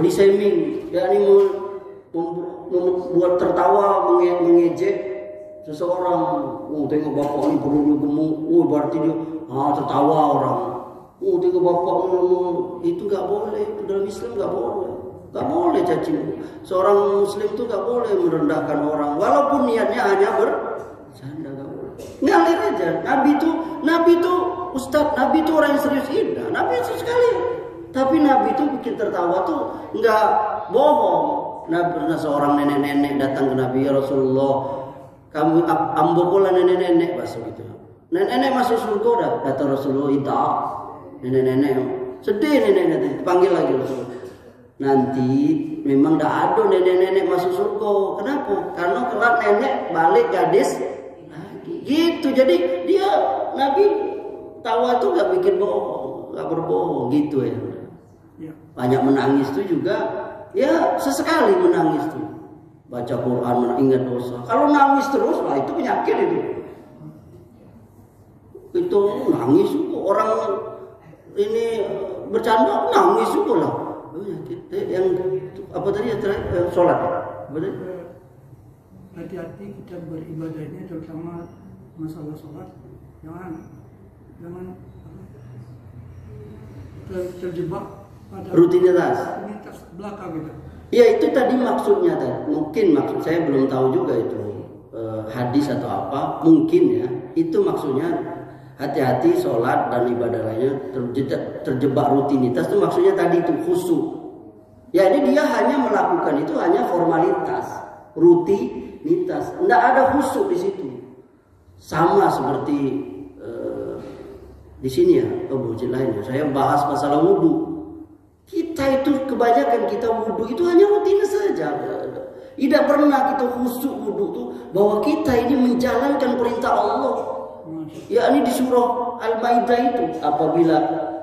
shaming, yakni membuat tertawa, mengejek seseorang. Oh, tengok bapak ini perutnya gemuk, oh berarti dia tertawa orang. Oh, tengok bapak ini, itu nggak boleh, itu dalam Islam nggak boleh. Nggak boleh caci. Seorang muslim itu nggak boleh merendahkan orang, walaupun niatnya hanya bercanda, nggak boleh. Ngalir aja. Nabi itu Ustadz, Nabi itu orang yang serius. Tidak, Nabi serius sekali. Tapi Nabi itu bikin tertawa tuh nggak bohong. Nah, pernah seorang nenek-nenek datang ke Nabi, ya Rasulullah, kamu ambokola nenek-nenek bahasa gitu. Nenek-nenek masuk surga dah. Kata Rasulullah, itu nenek-nenek sedih, nenek-nenek panggil lagi Rasulullah. Nanti memang dah ada nenek-nenek masuk surga. Kenapa? Karena kelak nenek balik gadis lagi. Gitu. Jadi dia Nabi tawa tuh nggak bikin bohong, nggak berbohong gitu ya. Banyak menangis itu juga ya sesekali menangis tuh. Baca Quran ingat dosa. Kalau nangis terus lah itu penyakit itu. Itu nangis juga orang ini bercanda nangis juga lah. Penyakit. Yang apa tadi ya terakhir sholat. Apa tadi? Hati-hati kita beribadah ini terutama masalah sholat. Jangan terjebak pada rutinitas belakang gitu. Ya itu tadi maksudnya tadi. Mungkin maksud saya belum tahu juga itu hadis atau apa. Mungkin ya itu maksudnya hati-hati sholat dan ibadah lainnya terjebak rutinitas itu maksudnya tadi itu khusyuk. Ya ini dia hanya melakukan itu hanya formalitas, rutinitas. Tidak ada khusyuk di situ. Sama seperti di sini ya, bujit lainnya. Saya bahas masalah wudhu. Kita itu kebanyakan kita wudhu itu hanya rutin saja. Tidak pernah kita khusyuk wudhu itu bahwa kita ini menjalankan perintah Allah. Ya ini di surah Al-Maidah itu, apabila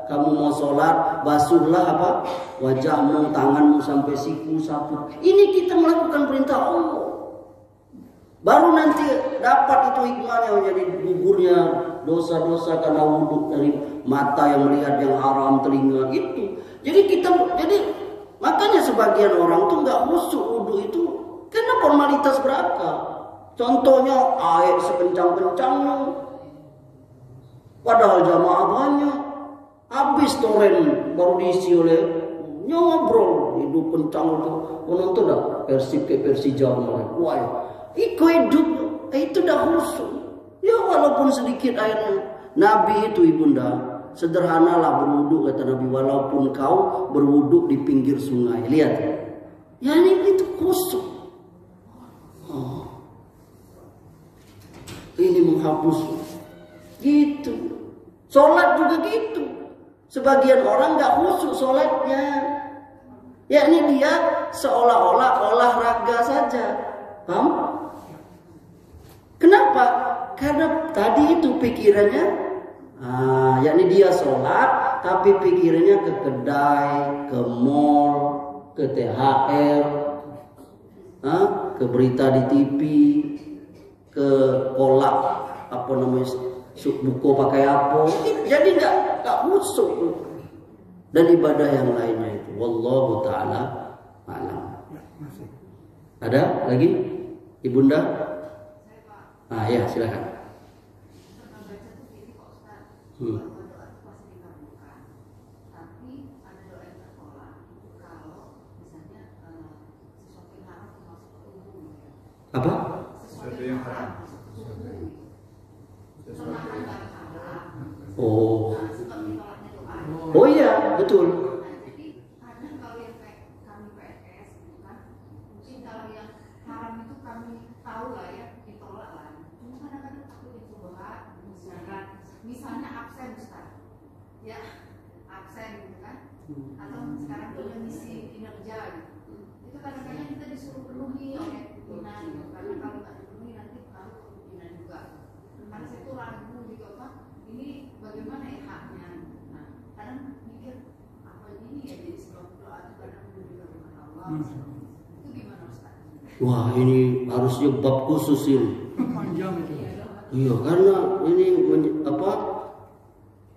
kamu mau sholat basuhlah apa wajahmu, tanganmu sampai siku sapu. Ini kita melakukan perintah Allah. Baru nanti dapat itu hikmahnya menjadi gugurnya dosa-dosa karena wudhu dari mata yang melihat yang haram, telinga itu. Jadi makanya sebagian orang tuh nggak khusyuk wudhu itu karena formalitas belaka. Contohnya air sekencang-kencangnya, padahal jamaah banyak. Habis toren baru diisi oleh ngobrol hidup kencang itu. Penonton dah Persib ke Persija kemarin. Wah, hidup itu dah khusyuk. Ya walaupun sedikit airnya. Nabi itu ibunda sederhanalah berwudhu kata Nabi, walaupun kau berwudhu di pinggir sungai. Lihat, ya ini itu khusyuk. Ini menghapus gitu. Sholat juga gitu. Sebagian orang nggak khusyuk sholatnya. Ya ini dia seolah-olah olahraga saja. Paham? Kenapa? Karena tadi itu pikirannya, yakni dia sholat, tapi pikirannya ke kedai, ke mall, ke THR, ke berita di TV, ke kolak, apa namanya, buku pakai apa. Jadi nggak khusyuk. Dan ibadah yang lainnya itu. Wallahu ta'ala a'lam. Ada lagi? Ibunda? Ya silakan. Apa? Sesuatu yang haram. Oh iya, betul. Jadi kadang kalau yang kayak kami PNS gitu kan, mungkin kalau yang haram itu kami tahu lah ya, ditolak lah. Cuma kadang-kadang takut dicoba, misalnya absen Ustaz, ya absen gitu kan, atau sekarang tuh yang misi kinerja gitu. Itu kadang-kadang kita disuruh penuhi oleh kemungkinan gitu. Karena kalau nggak dipenuhi nanti tahu kemungkinan juga. Karena saya tuh ragu gitu Pak, ini bagaimana ya haknya? Nah, kadang mikir apa ini ya jadi sebab doa itu kadang juga dengan Allah. Itu gimana Ustaz? Wah, ini harusnya bab khusus ini. Panjang itu. Iya, karena ini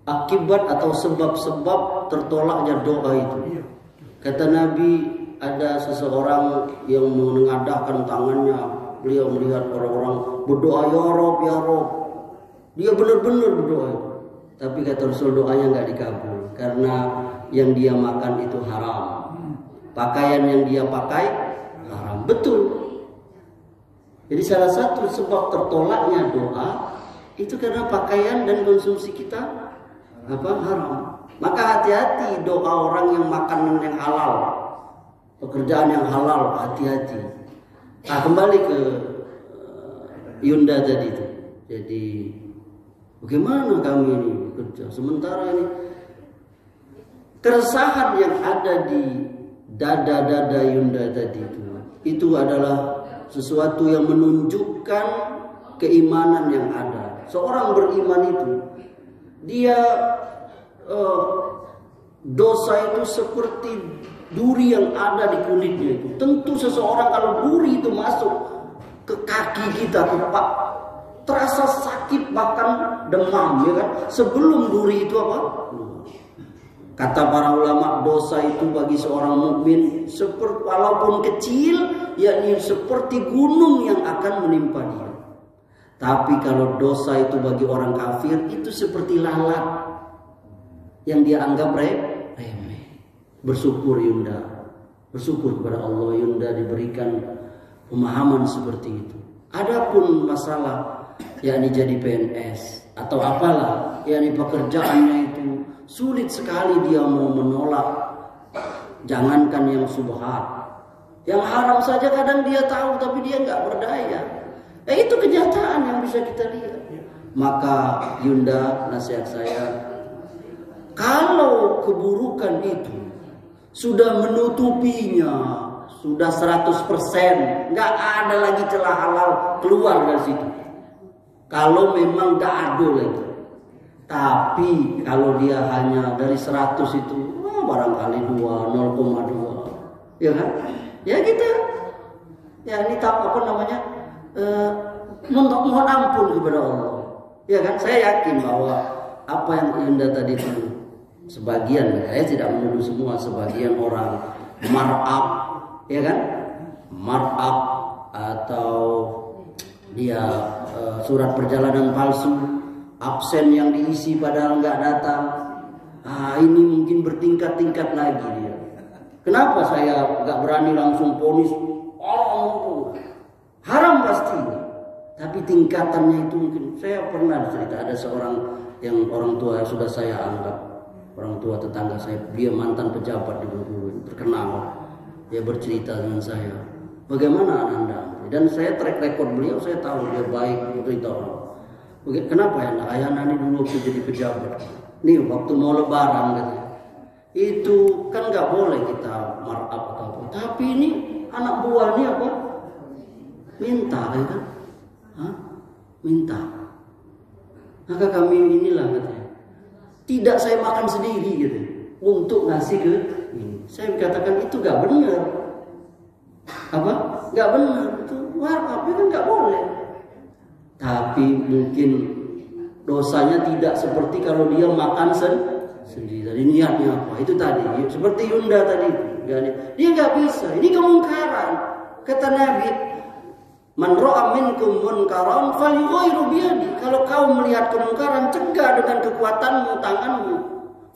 akibat atau sebab-sebab tertolaknya doa itu. Iya. Kata Nabi, ada seseorang yang menengadahkan tangannya. Beliau melihat orang-orang berdoa, ya Rob, ya Rob. Dia benar-benar berdoa. Tapi kata Rasul, doanya nggak dikabul karena yang dia makan itu haram. Pakaian yang dia pakai haram. Betul. Jadi salah satu sebab tertolaknya doa itu karena pakaian dan konsumsi kita haram. Maka hati-hati doa orang yang makanan yang halal, pekerjaan yang halal, hati-hati. Nah, kembali ke Yunda tadi itu. Jadi bagaimana kami ini bekerja sementara ini keresahan yang ada di dada-dada Yunda tadi itu adalah sesuatu yang menunjukkan keimanan yang ada. Seorang beriman itu dia dosa itu seperti duri yang ada di kulitnya itu. Tentu seseorang kalau duri itu masuk ke kaki kita, ke pak, terasa sakit bahkan demam, ya kan? Sebelum duri itu apa? Kata para ulama, dosa itu bagi seorang mukmin seperti walaupun kecil, yakni seperti gunung yang akan menimpa dia. Tapi kalau dosa itu bagi orang kafir itu seperti lalat yang dia anggap remeh. Bersyukur Yunda, bersyukur kepada Allah Yunda diberikan pemahaman seperti itu. Adapun masalah yakni jadi PNS atau apalah, yakni pekerjaannya itu sulit sekali dia mau menolak. Jangankan yang subhat, yang haram saja kadang dia tahu tapi dia nggak berdaya. Itu kenyataan yang bisa kita lihat. Maka Yunda, nasihat saya, kalau keburukan itu sudah menutupinya, sudah 100%, nggak ada lagi celah halal keluar dari situ. Kalau memang nggak ada lagi. Tapi kalau dia hanya dari 100 itu, barangkali 0,2, ya kan? Ya kita, ya ini apa namanya? Mohon ampun kepada Allah, ya kan? Saya yakin bahwa apa yang Yunda tadi itu, sebagian, saya tidak menuduh semua, sebagian orang mar'ab, ya kan? Mar'ab atau dia surat perjalanan palsu, absen yang diisi padahal nggak datang. Ini mungkin bertingkat-tingkat lagi dia. Kenapa saya nggak berani langsung ponis? Haram pasti, tapi tingkatannya itu mungkin. Saya pernah cerita ada seorang yang orang tua yang sudah saya anggap orang tua tetangga saya, dia mantan pejabat di Bengkulu, terkenal. Dia bercerita dengan saya, bagaimana Anda? Dan saya track record beliau, saya tahu dia baik, bercerita orang. Kenapa ya ayah Nani dulu waktu jadi pejabat? Nih waktu mau lebaran katanya. Itu kan nggak boleh kita markup atau apa. Tapi ini anak buahnya apa? Minta, ya kan? Minta. Maka kami inilah katanya. Tidak saya makan sendiri gitu. Untuk ngasih ke ini. Saya katakan itu nggak benar. Apa? Nggak benar. Itu markup itu nggak boleh. Tapi mungkin dosanya tidak seperti kalau dia makan sendiri. Tadi niatnya apa? Itu tadi seperti Yunda tadi. Dia nggak bisa. Ini kemungkaran. Kata Nabi, man ra'a minkum munkaran falyughayyirhu biyadi. Kalau kau melihat kemungkaran, cegah dengan kekuatanmu, tanganmu.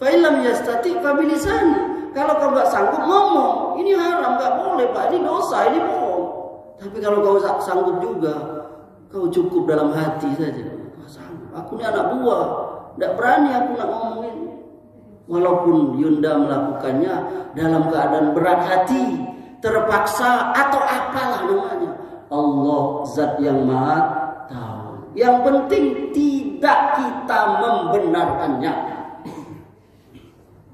Fa illam yastati fa bilisani. Kalau kau nggak sanggup ngomong, ini haram, nggak boleh Pak, ini dosa, ini bohong. Tapi kalau kau sanggup juga, kau cukup dalam hati saja. Aku ini anak buah, tidak berani aku nak ngomongin. Walaupun Yunda melakukannya dalam keadaan berat hati, terpaksa atau apalah namanya. Allah zat yang maha tahu. Yang penting tidak kita membenarkannya.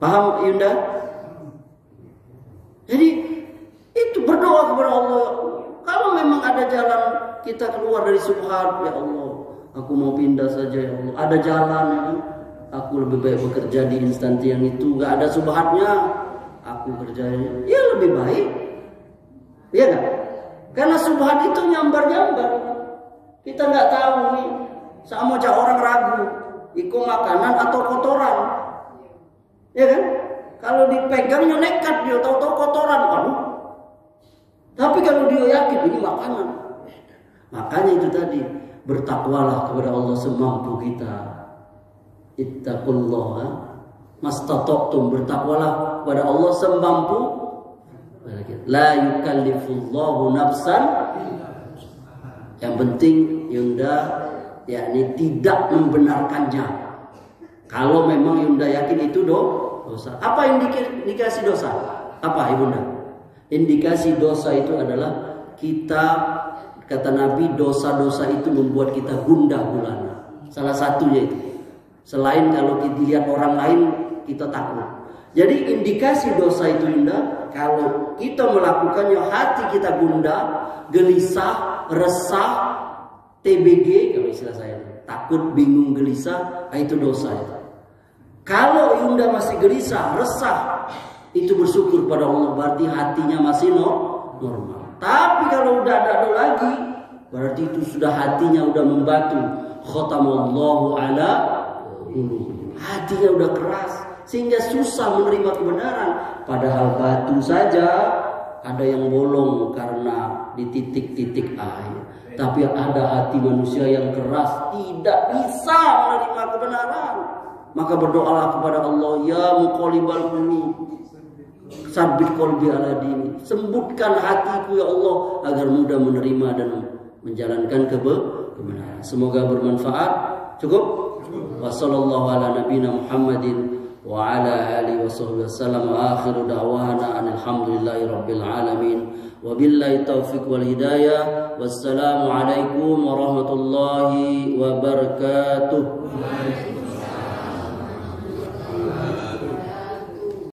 Paham Yunda? Jadi itu berdoa kepada Allah. Kalau memang ada jalan kita keluar dari subhat, ya Allah, aku mau pindah saja ya Allah. Ada jalan, ya kan? Aku lebih baik bekerja di instansi yang itu, gak ada subhatnya. Aku kerjanya, ya lebih baik. Iya kan? Karena subhat itu nyambar-nyambar. Kita nggak tahu nih, sama aja orang ragu, itu makanan atau kotoran. Ya kan? Kalau dipegangnya nekat, dia tahu-tahu kotoran kan. Tapi kalau dia yakin ini makanan, makanya itu tadi, bertakwalah kepada Allah semampu kita. Ittaqullaha mastata'tum, bertakwalah kepada Allah semampu. La yukallifullahu nafsan. Yang penting Yunda yakni tidak membenarkannya. Kalau memang Yunda yakin itu dosa. Apa indikasi dosa? Apa Ibunda? Indikasi dosa itu adalah kita, kata Nabi, dosa-dosa itu membuat kita gundah gulana. Salah satunya itu. Selain kalau kita lihat orang lain kita takut. Jadi indikasi dosa itu Yunda, kalau kita melakukannya hati kita gundah, gelisah, resah, TBG kalau istilah saya, takut, bingung, gelisah, itu dosa itu. Kalau Yunda masih gelisah, resah, itu bersyukur pada Allah, berarti hatinya masih normal. Tapi kalau udah ada lagi, berarti itu sudah hatinya udah membatu. Khatamallahu ala qulub. Hatinya udah keras sehingga susah menerima kebenaran. Padahal batu saja ada yang bolong karena di titik-titik air. Tapi ada hati manusia yang keras, tidak bisa menerima kebenaran. Maka berdoalah kepada Allah, ya muqallibal qulub, sabbit qalbi ala dini. Sembutkan hatiku ya Allah agar mudah menerima dan menjalankan kebenaran. Semoga bermanfaat. Cukup? Wassallallahu ala nabiyina Muhammadin wa ala alihi washabbihi wasallam. Wa akhiru da'wana alhamdulillahi rabbil alamin. Wabillahi taufiq wal hidayah. Wassalamu alaikum warahmatullahi wabarakatuh.